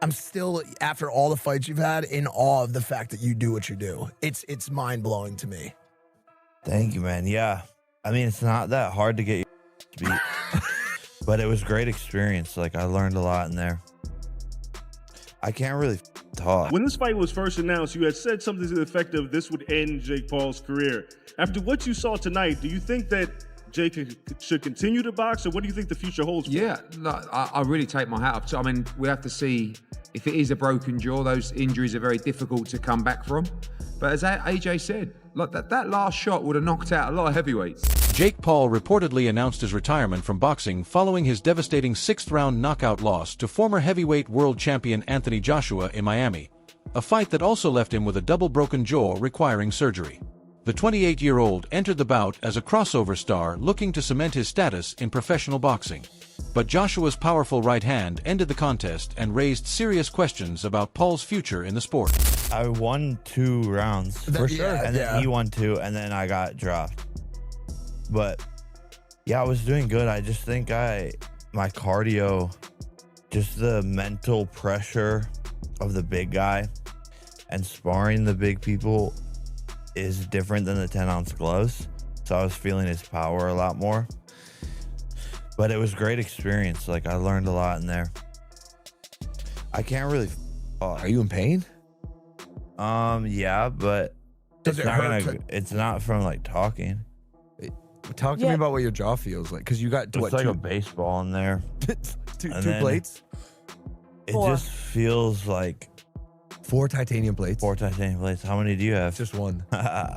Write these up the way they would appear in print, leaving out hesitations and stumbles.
I'm still, after all the fights you've had, in awe of the fact that you do what you do. It's mind-blowing to me. Thank you, man. Yeah. I mean, it's not that hard to get your beat, but it was a great experience. Like, I learned a lot in there. I can't really talk. When this fight was first announced, you had said something to the effect of this would end Jake Paul's career. After what you saw tonight, do you think that Jake should continue to box, or what do you think the future holds for him? Yeah, look, I really take my hat off. So, I mean, we have to see if it is a broken jaw. Those injuries are very difficult to come back from. But as AJ said, look, that last shot would have knocked out a lot of heavyweights. Jake Paul reportedly announced his retirement from boxing following his devastating sixth-round knockout loss to former heavyweight world champion Anthony Joshua in Miami, a fight that also left him with a double broken jaw requiring surgery. The 28-year-old entered the bout as a crossover star looking to cement his status in professional boxing. But Joshua's powerful right hand ended the contest and raised serious questions about Paul's future in the sport. I won 2 rounds, For sure. and then he won 2, and then I got dropped. But, yeah, I was doing good. I just think my cardio, just the mental pressure of the big guy and sparring the big people is different than the 10-ounce gloves. So I was feeling his power a lot more. But it was a great experience. Like, I learned a lot in there. I can't really talk. Are you in pain? Yeah, but Does it hurt? it's not from, like, talking. Talk to me about what your jaw feels like, because you got It's like a baseball in there. two then- plates? It just feels like 4 titanium plates? 4 titanium plates. How many do you have? Just 1.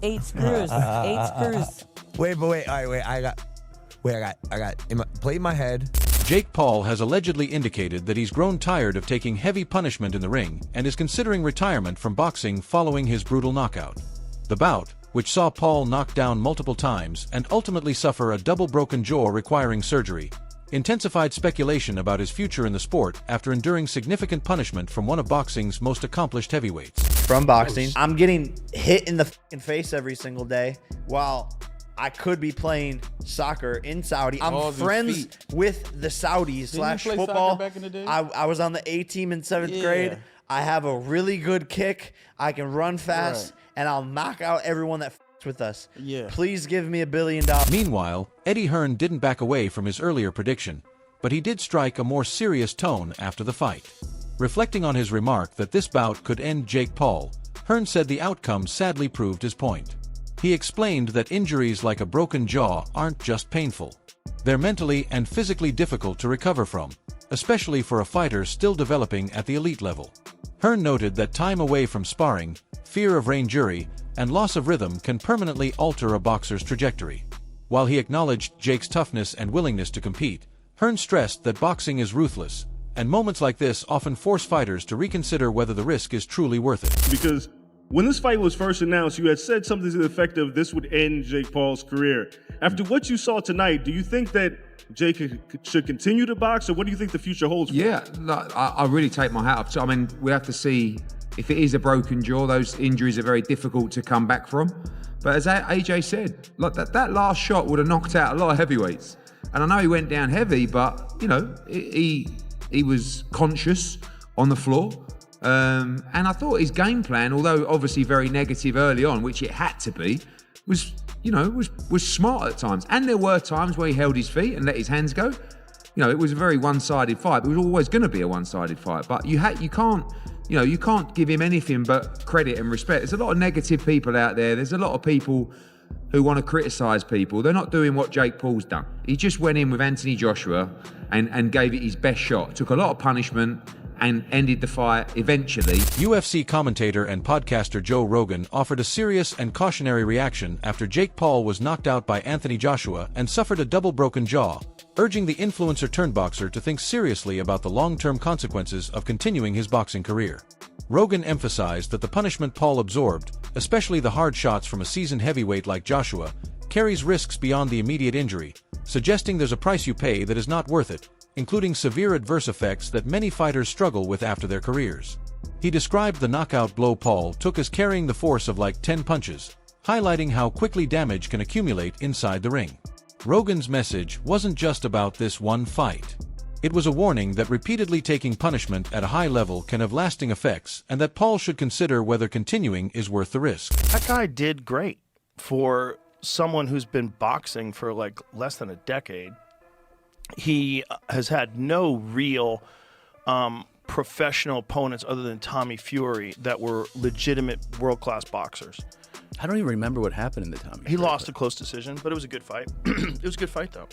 8 screws. 8 screws. Wait, all right, I got plate in my head. Jake Paul has allegedly indicated that he's grown tired of taking heavy punishment in the ring and is considering retirement from boxing following his brutal knockout. The bout, which saw Paul knocked down multiple times and ultimately suffer a double broken jaw requiring surgery, intensified speculation about his future in the sport after enduring significant punishment from one of boxing's most accomplished heavyweights. From boxing, I'm getting hit in the fucking face every single day while I could be playing soccer in Saudi. I'm friends with the Saudis slash football. Back in the day? I was on the A team in 7th grade. I have a really good kick. I can run fast, and I'll knock out everyone that with us. Please give me $1 billion. Meanwhile, Eddie Hearn didn't back away from his earlier prediction, but he did strike a more serious tone after the fight. Reflecting on his remark that this bout could end Jake Paul, Hearn said the outcome sadly proved his point. He explained that injuries like a broken jaw aren't just painful. They're mentally and physically difficult to recover from, especially for a fighter still developing at the elite level. Hearn noted that time away from sparring, fear of range-injury, and loss of rhythm can permanently alter a boxer's trajectory. While he acknowledged Jake's toughness and willingness to compete, Hearn stressed that boxing is ruthless, and moments like this often force fighters to reconsider whether the risk is truly worth it. Because when this fight was first announced, you had said something to the effect of this would end Jake Paul's career. After what you saw tonight, do you think that Jake should continue to box, or what do you think the future holds for him? Yeah, look, I really take my hat off. So, I mean, we have to see if it is a broken jaw. Those injuries are very difficult to come back from. But as AJ said, look, that last shot would have knocked out a lot of heavyweights. And I know he went down heavy, but, you know, he was conscious on the floor. And I thought his game plan, although obviously very negative early on, which it had to be, was smart at times. And there were times where he held his feet and let his hands go. You know, it was a very one-sided fight. It was always going to be a one-sided fight. But you can't give him anything but credit and respect. There's a lot of negative people out there. There's a lot of people who want to criticise people. They're not doing what Jake Paul's done. He just went in with Anthony Joshua and gave it his best shot. Took a lot of punishment and ended the fight eventually. UFC commentator and podcaster Joe Rogan offered a serious and cautionary reaction after Jake Paul was knocked out by Anthony Joshua and suffered a double broken jaw, urging the influencer-turned-boxer to think seriously about the long-term consequences of continuing his boxing career. Rogan emphasized that the punishment Paul absorbed, especially the hard shots from a seasoned heavyweight like Joshua, carries risks beyond the immediate injury, suggesting there's a price you pay that is not worth it, including severe adverse effects that many fighters struggle with after their careers. He described the knockout blow Paul took as carrying the force of like 10 punches, highlighting how quickly damage can accumulate inside the ring. Rogan's message wasn't just about this one fight. It was a warning that repeatedly taking punishment at a high level can have lasting effects, and that Paul should consider whether continuing is worth the risk. That guy did great for someone who's been boxing for like less than a decade. He has had no real professional opponents other than Tommy Fury that were legitimate world-class boxers. I don't even remember what happened in the Tommy. He lost a close decision, but it was a good fight. It was a good fight, though.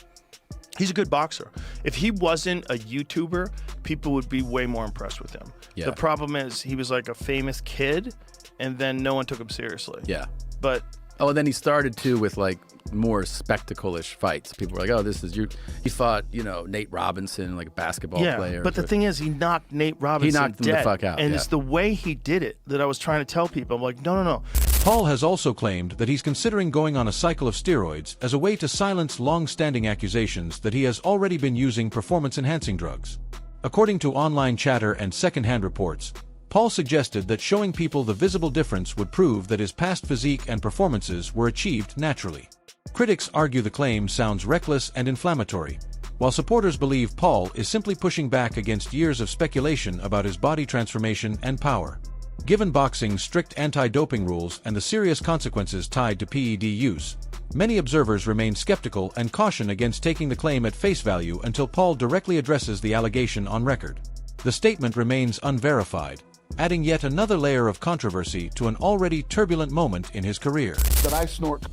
He's a good boxer. If he wasn't a YouTuber, people would be way more impressed with him. Yeah. The problem is he was like a famous kid, and then no one took him seriously. Yeah. But oh, and then he started too with like more spectacle-ish fights. People were like, "Oh, this is you." He fought, Nate Robinson, like a basketball player. But the thing is, he knocked Nate Robinson He knocked him dead. the fuck out. And yeah. it's the way he did it that I was trying to tell people. I'm like, no. Paul has also claimed that he's considering going on a cycle of steroids as a way to silence long-standing accusations that he has already been using performance-enhancing drugs. According to online chatter and second-hand reports, Paul suggested that showing people the visible difference would prove that his past physique and performances were achieved naturally. Critics argue the claim sounds reckless and inflammatory, while supporters believe Paul is simply pushing back against years of speculation about his body transformation and power. Given boxing's strict anti-doping rules and the serious consequences tied to PED use, many observers remain skeptical and caution against taking the claim at face value until Paul directly addresses the allegation on record. The statement remains unverified, adding yet another layer of controversy to an already turbulent moment in his career. That I snort,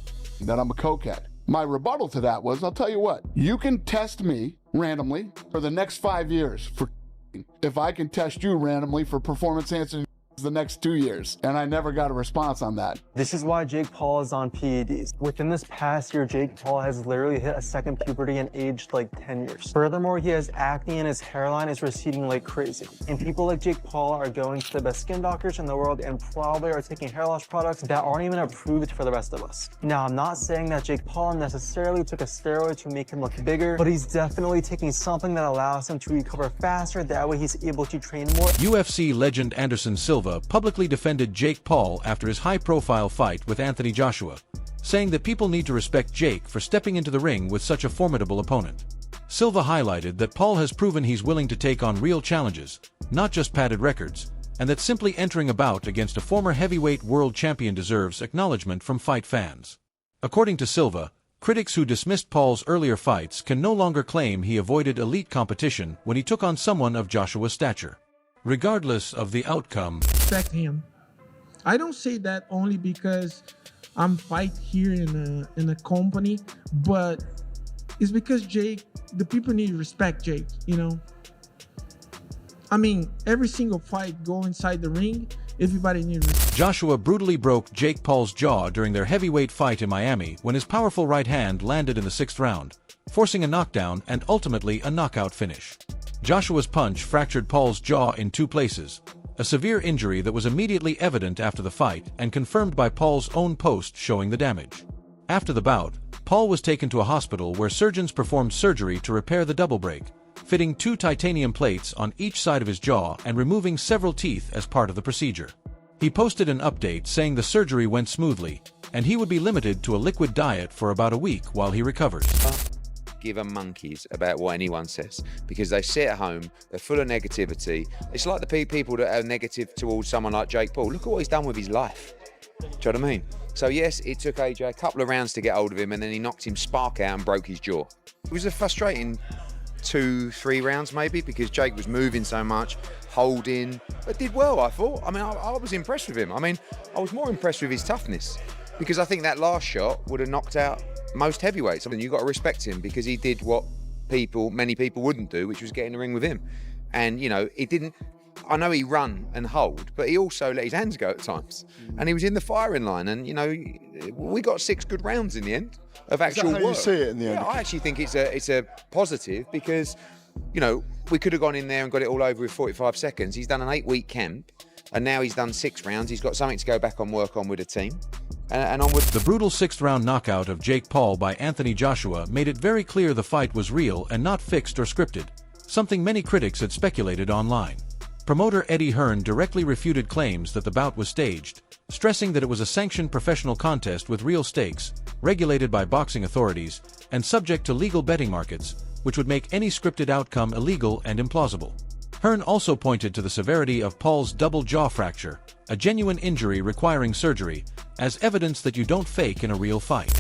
that I'm a cokehead. My rebuttal to that was, I'll tell you what, you can test me randomly for the next 5 years for if I can test you randomly for performance enhancing the next 2 years, and I never got a response on that. This is why Jake Paul is on PEDs. Within this past year, Jake Paul has literally hit a second puberty and aged like 10 years. Furthermore, he has acne and his hairline is receding like crazy. And people like Jake Paul are going to the best skin doctors in the world and probably are taking hair loss products that aren't even approved for the rest of us. Now, I'm not saying that Jake Paul necessarily took a steroid to make him look bigger, but he's definitely taking something that allows him to recover faster. That way he's able to train more. UFC legend Anderson Silva publicly defended Jake Paul after his high-profile fight with Anthony Joshua, saying that people need to respect Jake for stepping into the ring with such a formidable opponent. Silva highlighted that Paul has proven he's willing to take on real challenges, not just padded records, and that simply entering a bout against a former heavyweight world champion deserves acknowledgement from fight fans. According to Silva, critics who dismissed Paul's earlier fights can no longer claim he avoided elite competition when he took on someone of Joshua's stature. Regardless of the outcome, respect him. I don't say that only because I'm fight here in a company, but it's because Jake, the people need to respect Jake, I mean, every single fight go inside the ring, everybody needs respect. Joshua brutally broke Jake Paul's jaw during their heavyweight fight in Miami when his powerful right hand landed in the 6th round, forcing a knockdown and ultimately a knockout finish. Joshua's punch fractured Paul's jaw in 2 places, a severe injury that was immediately evident after the fight and confirmed by Paul's own post showing the damage. After the bout, Paul was taken to a hospital where surgeons performed surgery to repair the double break, fitting 2 titanium plates on each side of his jaw and removing several teeth as part of the procedure. He posted an update saying the surgery went smoothly, and he would be limited to a liquid diet for about a week while he recovers. Give a monkeys about what anyone says, because they sit at home, they're full of negativity. It's like the people that are negative towards someone like Jake Paul. Look at what he's done with his life. Do you know what I mean? So yes, it took AJ a couple of rounds to get hold of him, and then he knocked him spark out and broke his jaw. It was a frustrating 2-3 rounds maybe, because Jake was moving so much, holding, but did well, I thought. I mean, I was impressed with him. I mean, I was more impressed with his toughness, because I think that last shot would have knocked out most heavyweights. I mean, you've got to respect him because he did what many people wouldn't do, which was get in the ring with him. And, he didn't, I know he run and hold, but he also let his hands go at times. And he was in the firing line. And, we got 6 good rounds in the end of actual work. Is that how you see it in the end? Yeah, I actually think it's a positive because, we could have gone in there and got it all over with 45 seconds. He's done an 8-week camp, and now he's done 6 rounds. He's got something to go back and work on with a team. And onward. The brutal 6th-round knockout of Jake Paul by Anthony Joshua made it very clear the fight was real and not fixed or scripted, something many critics had speculated online. Promoter Eddie Hearn directly refuted claims that the bout was staged, stressing that it was a sanctioned professional contest with real stakes, regulated by boxing authorities, and subject to legal betting markets, which would make any scripted outcome illegal and implausible. Hearn also pointed to the severity of Paul's double jaw fracture, a genuine injury requiring surgery, as evidence that you don't fake in a real fight.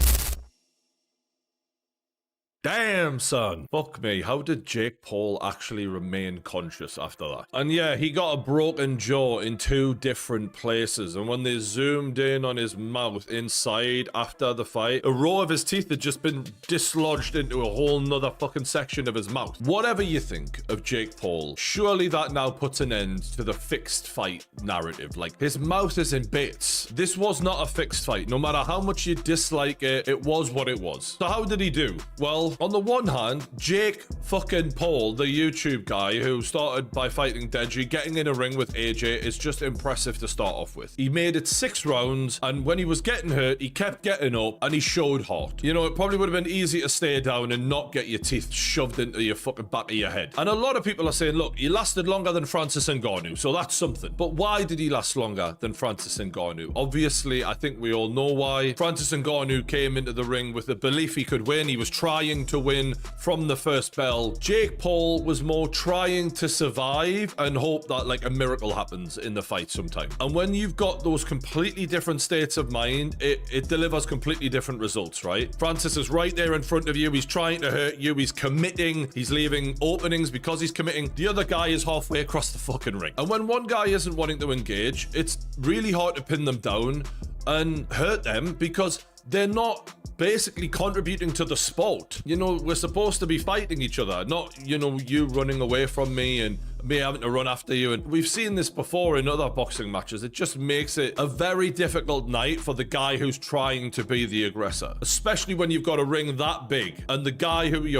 Damn, son. Fuck me. How did Jake Paul actually remain conscious after that? And yeah, he got a broken jaw in 2 different places. And when they zoomed in on his mouth inside after the fight, a row of his teeth had just been dislodged into a whole nother fucking section of his mouth. Whatever you think of Jake Paul, surely that now puts an end to the fixed fight narrative. Like, his mouth is in bits. This was not a fixed fight. No matter how much you dislike it, it was what it was. So how did he do? Well, on the one hand, Jake fucking Paul, the YouTube guy who started by fighting Deji, getting in a ring with AJ is just impressive to start off with. He made it 6 rounds, and when he was getting hurt, he kept getting up, and he showed heart. You know, it probably would have been easy to stay down and not get your teeth shoved into your fucking back of your head. And a lot of people are saying, look, he lasted longer than Francis Ngannou, so that's something. But why did he last longer than Francis Ngannou? Obviously, I think we all know why. Francis Ngannou came into the ring with the belief he could win. He was trying to win from the first bell. Jake Paul was more trying to survive and hope that like a miracle happens in the fight sometime. And when you've got those completely different states of mind, it delivers completely different results, right? Francis is right there in front of you. He's trying to hurt you. He's committing. He's leaving openings because he's committing. The other guy is halfway across the fucking ring. And when one guy isn't wanting to engage, it's really hard to pin them down and hurt them because they're not basically contributing to the sport. You know, we're supposed to be fighting each other, not, you know, you running away from me and me having to run after you. And we've seen this before in other boxing matches. It just makes it a very difficult night for the guy who's trying to be the aggressor, especially when you've got a ring that big and the guy who you're